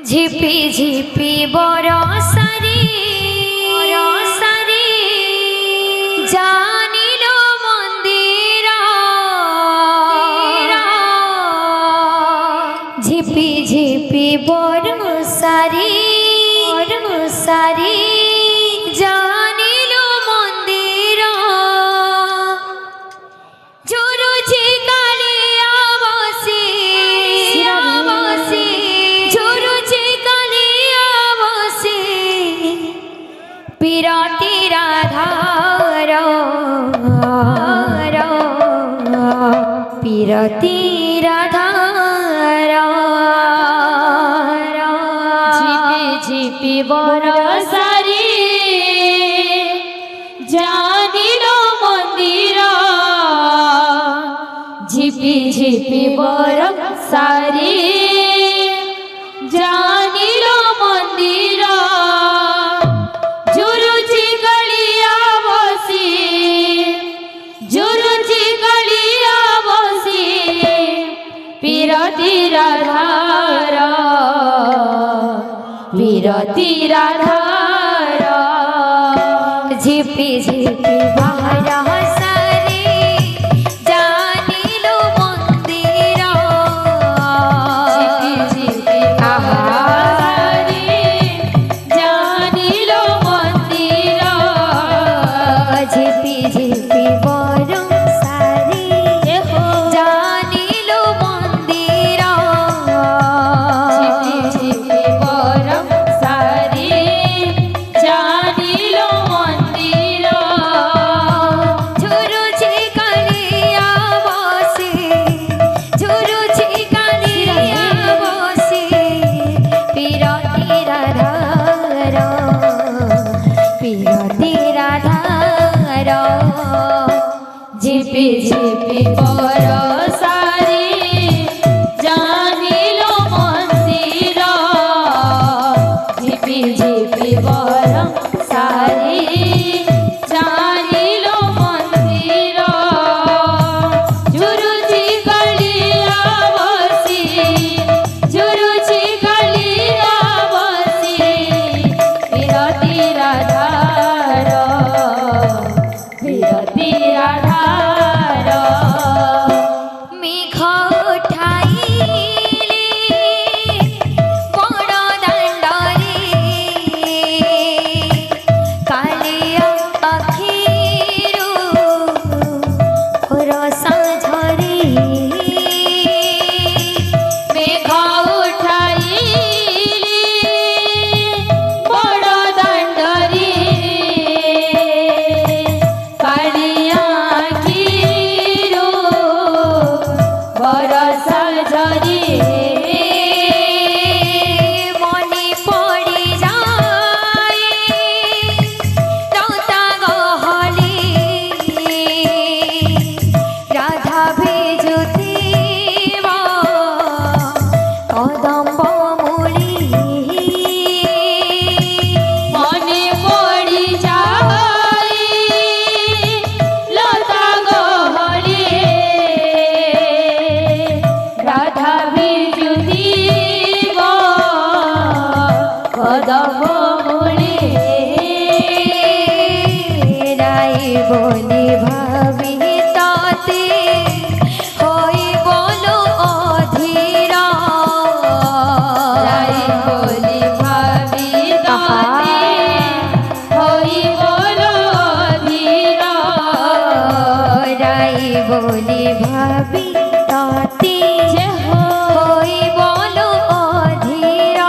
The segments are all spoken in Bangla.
ঝিপি ঝিপি বরসারে জানিল মন্দির ঝিপি ঝিপি বরসারে জানিল মন্দির ঝুরুঝি কালিয়া বসে ঝুরুঝি কালিয়া বসে পিরতি রাধার পিরতি রাধার ঝিপি ঝিপি বরসারে জানিল মন্দির ঝিপি ঝিপি বরসারে জানিল মন্দির ঝুরুঝি কালিয়া বসে ঝুরুঝি কালিয়া বসে পিরতি রাধার পিরতি রাধার ঝিপি ঝিপি বরসারে জানিল মন্দির ঝিপি ঝিপি বরসারে জানিল মন্দির ঝিপি ঝিপি বরসারে জানিল মন্দির ঝিপি ঝিপি বরসারে জানিল মন্দির ঝুরুঝি কালিয়া বসে ঝুরুঝি কালিয়া বসে পিরতি রাধার পিরতি রাধার ঝিপি ঝিপি বরসারে জানিল মন্দির ঝিপি ঝিপি বরসারে জানিল মন্দির ঝুরুঝি কালিয়া বসে ঝুরুঝি কালিয়া বসে পিরতি রাধার পিরতি রাধার মেঘ উঠাইলে বড় দাণ্ডরে কালিয়া আখিরু রসা ঝরে মেঘ উঠাইলে বড় দাণ্ডরে কালিয়া আখিরু বরষা ঝরে মনে পড়ে যায় রতা গহলে রাধা ভেজুথিব কদম্ব মূলে মনে পড়ি যায় লতা গহলে রাধা বিজুদিব কদম মূলে রাই বলি ভাবি তাতে হই বলো অধীর রাই বলি ভাবি তাতে হই বলো ধীর রাই বলি ভাবি তাতে হই বলো অধীর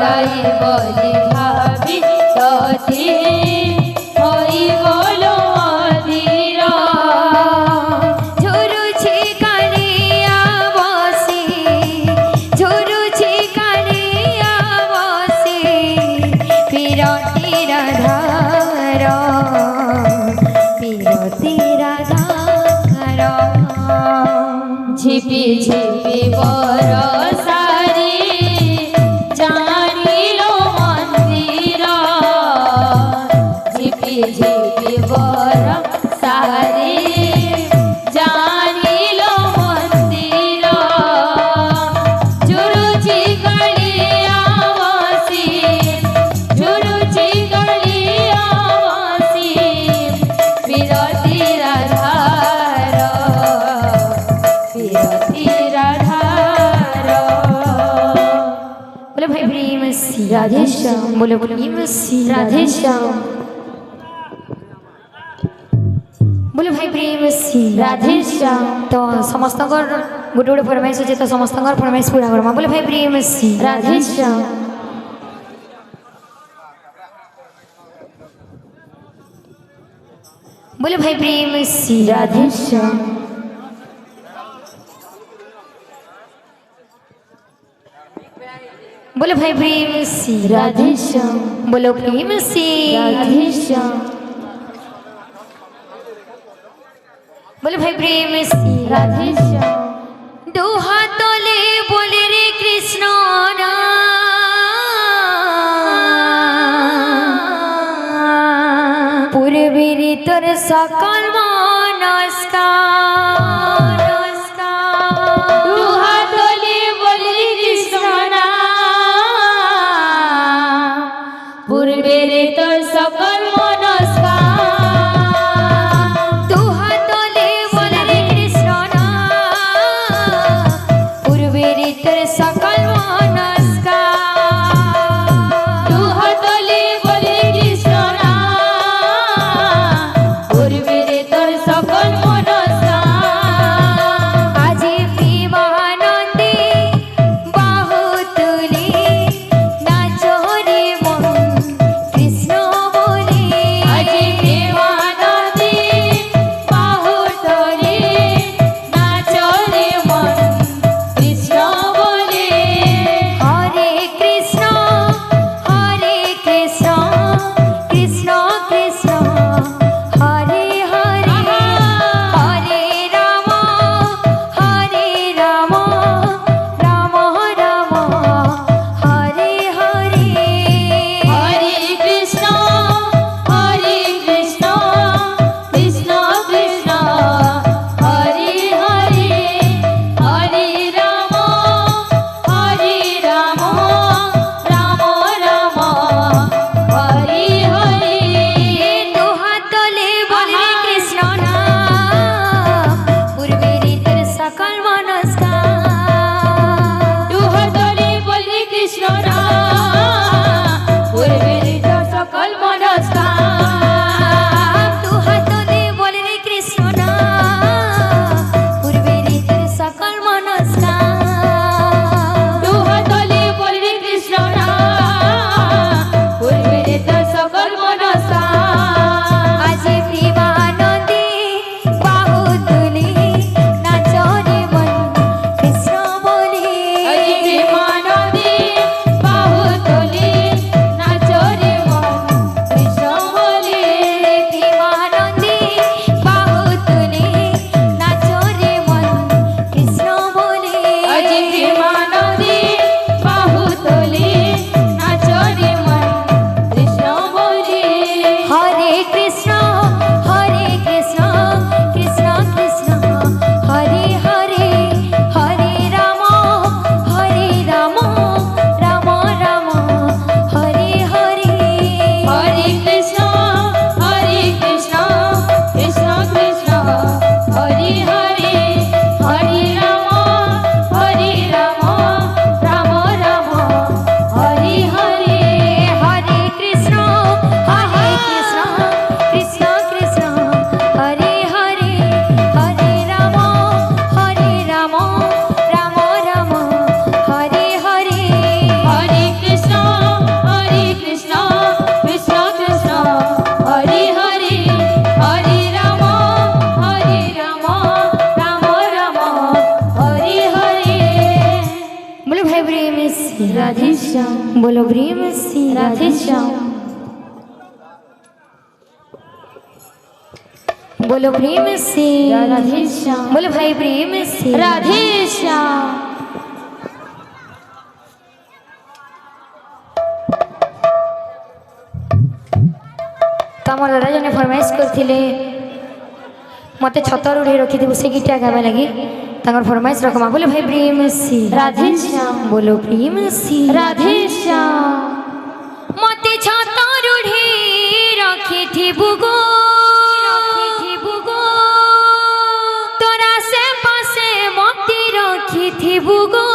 রাই বলি ভাবি তাতে হই বলো ধীর ঝুরুঝি কালিয়া বসে ঝুরুঝি কালিয়া বসে পিরতি রাধার পিরতি রাধার ঝিপি ঝিপি বরসারে জানিল बोलो भाई प्रेम से राधे श्याम बोलो प्रेम से राधे श्याम बोलो भाई प्रेम से राधे श्याम तो समस्त गोटे गोटे फरमाइश अच्छे तो समस्त फरमाइश पूरा करमा बोलो भाई प्रेम से राधे श्याम बोलो भाई प्रेम से राधे श्याम बोलो भाई प्रेम से राधे श्याम बोलो प्रेम से राधे श्याम बोलो भाई प्रेम से राधे श्याम दो हाथोले बोले रे कृष्ण पूर्वीर तोर सकल नमस्कार দুহাতলে বলি কৃষ্ণ নাম পূর্বের তোর সকল মনস্কার दो हाथोले बोले रे कृष्ण पूर्वीर तोर सकल नमस्कार দুহাতলে বলি কৃষ্ণ নাম পূর্বের তোর সকল মনস্কার আজি প্রেমানন্দে বাহু তুলে নাচো রে মন কৃষ্ণ বলে আজি প্রেমানন্দে বাহু তোলে নাচো রে মন কৃষ্ণ বলে হরে কৃষ্ণ কৃষ্ণ কৃষ্ণ হরে হরে হরে রাম রাম রাম হরে হরে হরে কৃষ্ণ কৃষ্ণ কৃষ্ণ হরে হরে হরে রাম রাম রাম হরে হরে দু হাত তোলে বলে কৃষ্ণ নাম পূর্বের তোর সকল মনস্কার দুহাতলে বলি কৃষ্ণ নাম পূর্বের তোর সকল মনস্কার দু হাত তোলে বলে কৃষ্ণ নাম পূর্বের তোর সকল মনস্কার দুহাতলে বলি কৃষ্ণ নাম পূর্বের তোর সকল মনস্কার আজি প্রেমানন্দে বাহু তুলে নাচো রে মন কৃষ্ণ বলে আজি প্রেমানন্দে বাহু তোলে নাচো রে মন কৃষ্ণ বলে প্রেমানন্দে বাহু তুলে নাচো রে মন কৃষ্ণ বলে আজি প্রেমানন্দে বাহু তোলে নাচো রে মন কৃষ্ণ বলে হরে কৃষ্ণ কৃষ্ণ কৃষ্ণ হরে হরে হরে রাম রাম রাম হরে হরে হরে কৃষ্ণ কৃষ্ণ কৃষ্ণ হরে হরে হরে রাম রাম রাম হরে হরে হরে কৃষ্ণ কৃষ্ণ কৃষ্ণ হরে হরে হরে রাম রাম রাম হরে হরে হরে কৃষ্ণ কৃষ্ণ কৃষ্ণ হরে হরে হরে রাম রাম রাম হরে হরে बोलो भाई प्रेम से রাধে শ্যাম बोलो प्रेम से রাধে শ্যাম बोलो प्रेम से রাধে শ্যাম बोलो भाई प्रेम से রাধে শ্যাম तमर दादा जने फरमाइश करथिले मते छतर उड़े रखिथिबु से गीता गावे लगी तंगर फरमाइश रखमा बोलो भाई प्रेम से রাধে শ্যাম बोलो प्रेम से রাধे শ্যাম मते छतर उड़े रखिथिबु गो तोरा से पासे मते रखिथिबु गो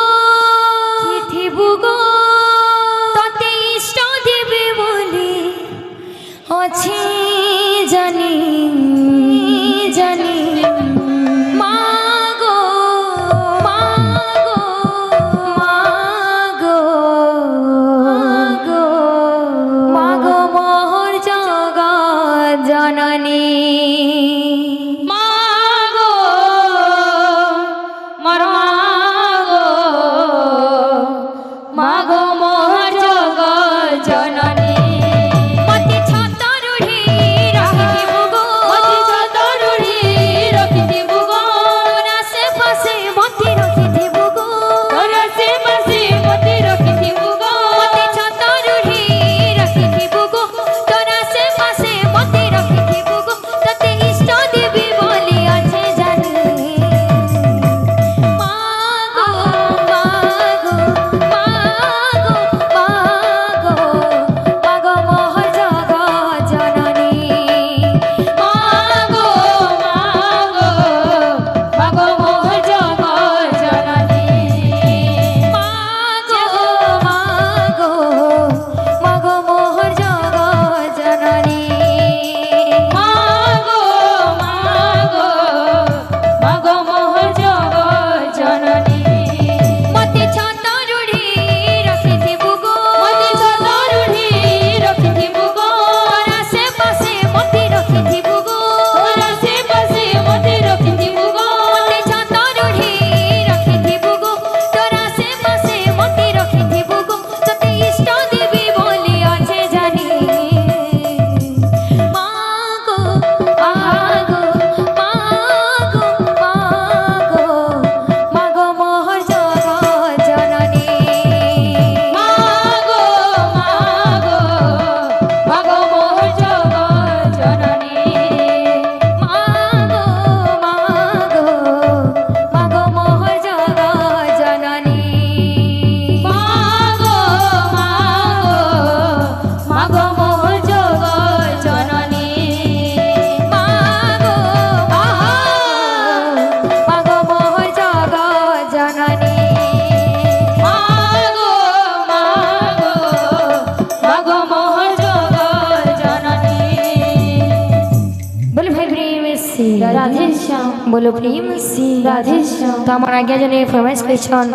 बोलो प्रेम से राधे श्याम तो हमार आज्ञा जने फरमाइश करिछन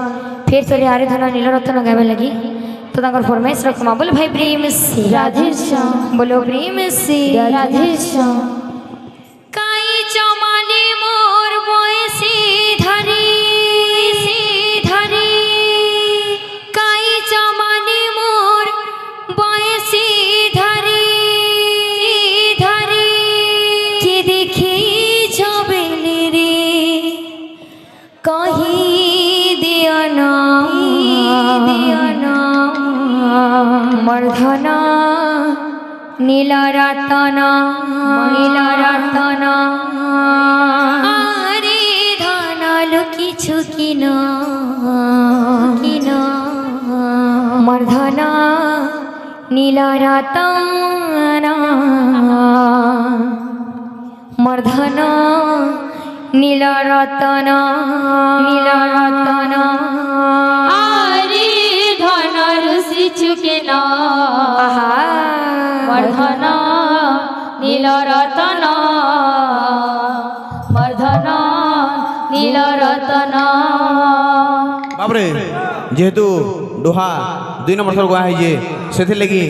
फिर तोरे आरे धन नीलरत्न गावे लगी तो तांकर फरमाइश रखमा बोल भाई प्रेम से राधे श्याम बोलो प्रेम से राधे श्याम काई चमाले मोर बयसी धरी काई चमाले मोर बयसी धरी के देखी छबेले रे कही दियाना मर्धना नीला रतना आरे धानालो किछु किन मर्धना नीला रतना मर्धना नीला रतना आरे धनर सिचुके ना मर्धना नीलरतन मर्धना नीलरतन बापरे जेहेतु डोहा 2 नंबर थर गुआ है से लगी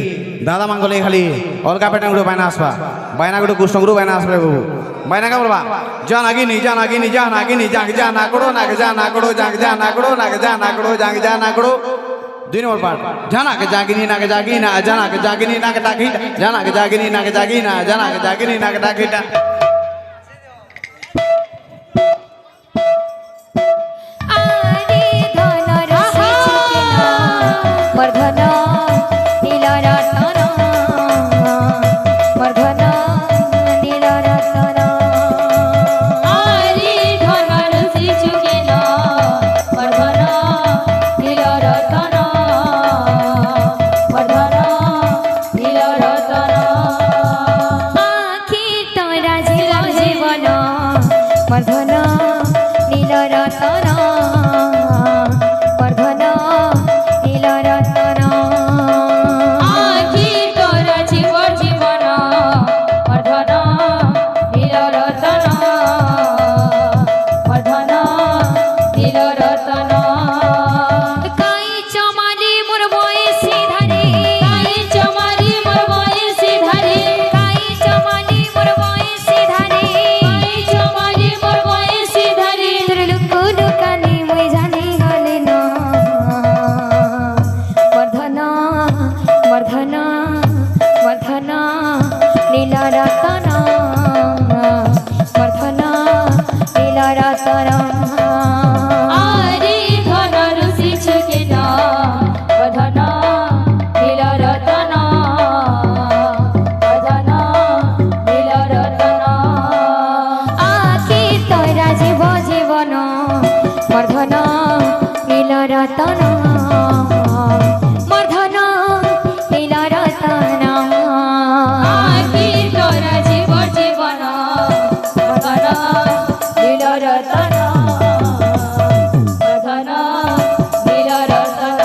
दादा मांगले खाली अलगा पेटा गुड़ो बायना आसबा बायना गुड़ो कुष्टंगुरु बायना आसबे बाबू बायना का बोलबा जान आगे नहीं जाग जा ना करो जाग 2 नंबर पार्ट जाना के जागिनी ना जाना के जागिनी ना के डाकी जाना के जागिनी ना के जागी ना जाना के जागिनी ना के डाकी आरे धनर सिचुके ना मर्धना नीला रतना मर्धना नीला रतना आरे धनर सिचुके ना मर्धना नीलरतन मर्धना नीलरतन आखि तोरा जीवन मर्धना नीला रतना मर्धना नीला रतना आखि तोरा जीवन मर्धना नीलरतन मर्धना नीलरतन काई चमाली मोर बयसी धरे काई चमारी मोर बयसी धरे काई चमाली मोर बयसी धरे काई चमारी मोर बयसी धरे तोर लुको लुकानी मुई जानी गले न मर्धना मर्धना मर्धना नीला रतना मर्धना नीला रतना आरे धनर सिचुके ना मर्धना नीलरतन मर्धना नीलरतन आखि तोरा जीवन मर्धना नीला रतना मर्धना नीला रतना आखि तोरा जीवन मर्धना नीलरतन मर्धना नीलरतन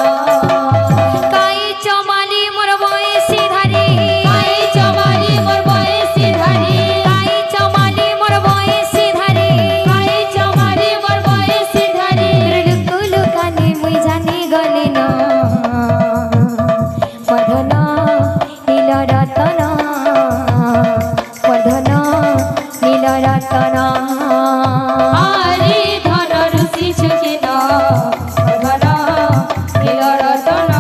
काई चमाली मोर बयसी धरे काई चमारी मोर बयसी धरे काई चमाली मोर बयसी धरे काई चमारी मोर बयसी धरे लुको लुकानी मुई जानी गले न मर्धना नीला रतना मर्धना नीला रतना आरे धनर सिचुके ना मर्धना नीलरतन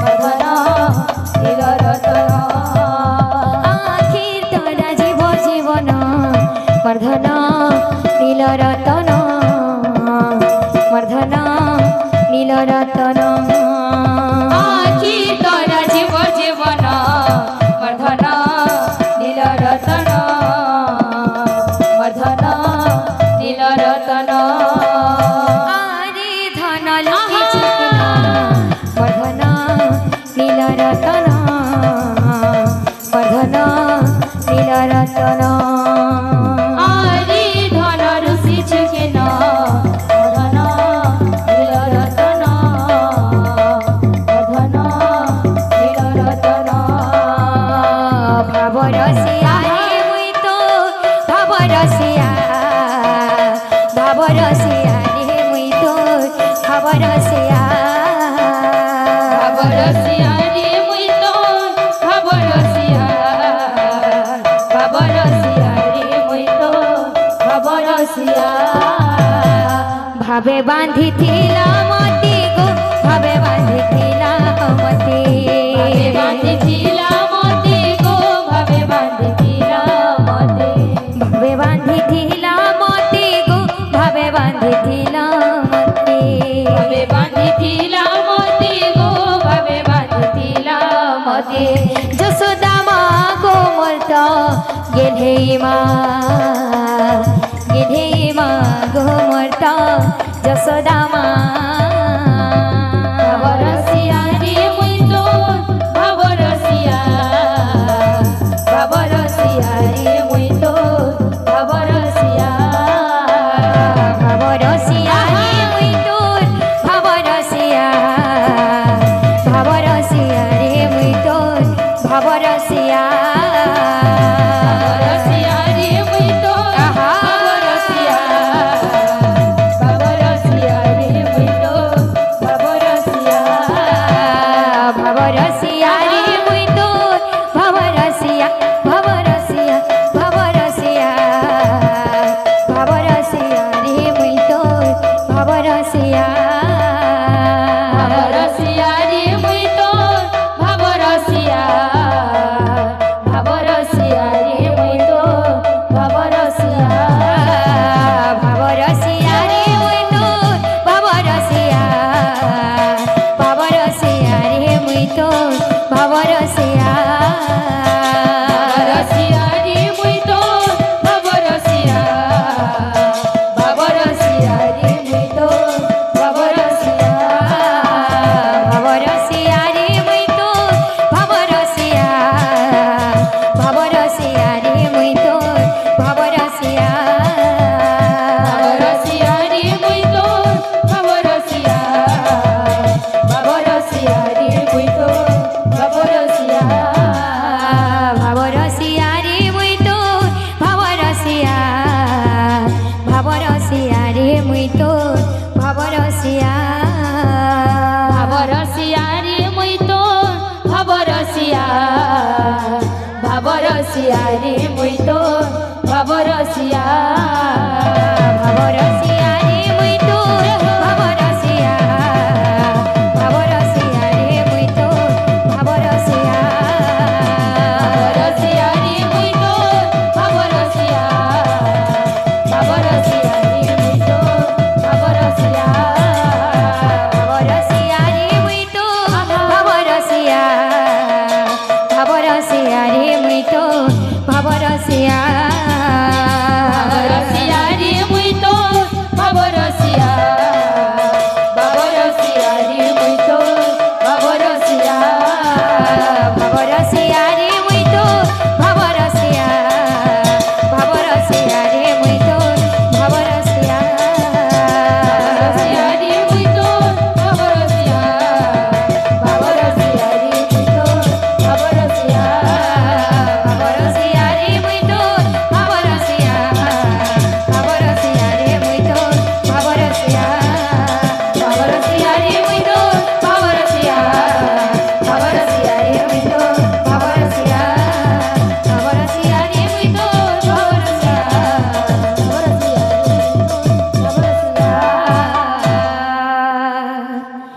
मर्धना नीलरतन आखिर तोरा जीवन मर्धना नीला रतना मर्धना नीला रतना आखि तोरा जीवन मर्धना नीलरतन मर्धना नीलरतन आरे धनल किचुकना मर्धना नीला रतना मर्धना नीला रतना आरे धनर सिचुके ना मर्धना नीलरतन রসিয়া রে মুই তো ভাব রসিয়া ভাব রসিয়া রে মুই তো ভাব রসিয়া ভাবে বাঁধিছিলা মতি গো ভাবে বাঁধিছিলা মতি ভাবে বাঁধিছিলা মতে গো ভাবে বাঁধিছিলা মতে ভাবে বাঁধিছিলা মতি গো ভাবে বাঁধিছিলা মতি ভাবে বাঁধিছিলা মতে গো ভাবে বাঁধিছিলা মতে যশোদা মা গো মর্ত গেধে মা গো মর্ত যশোদা মা ভাব রসিয়া রে মুই তো ভাব রসিয়া ভাব রসিয়া রে মুই তো ভাব রসিয়া ভাব রসিয়া রে মুই তোর ভাব রসিয়া রে মুই তোর ভাব রসিয়া রসিয়া রে মুই তো ভাব রসিয়া ভাব রসিয়া রে মুই তো ভাব রসিয়া ভাব রসিয়া রে মুই তোর ভাব রসিয়া ভাব রসিয়া ভাব রসিয়া ভাব রসিয়া রে মুই তোর ভাব রসিয়া ভাব রসিয়া রে মুই তো ভাব রসিয়া ভাব রসিয়া রে মুই তো ভাব রসিয়া ভাব রসিয়া রে মুই তোর ভাব রসিয়া রে মুই তোর ভাব রসিয়া রসিয়া রে মুই তো ভাব রসিয়া ভাব রসিয়া রে মুই তো ভাব রসিয়া ভাব রসিয়া রে মুই তোর ভাব রসিয়া রে মুই তোর ভাব রসিয়া ভাব রসিয়া রে মুই তো ভাব রসিয়া ভাব রসিয়া রে মুই তো ভাব রসিয়া ভাব রসিয়া রে মুই তোর ভাব রসিয়া রে মুই তোর ভাব রসিয়া ভাব রসিয়া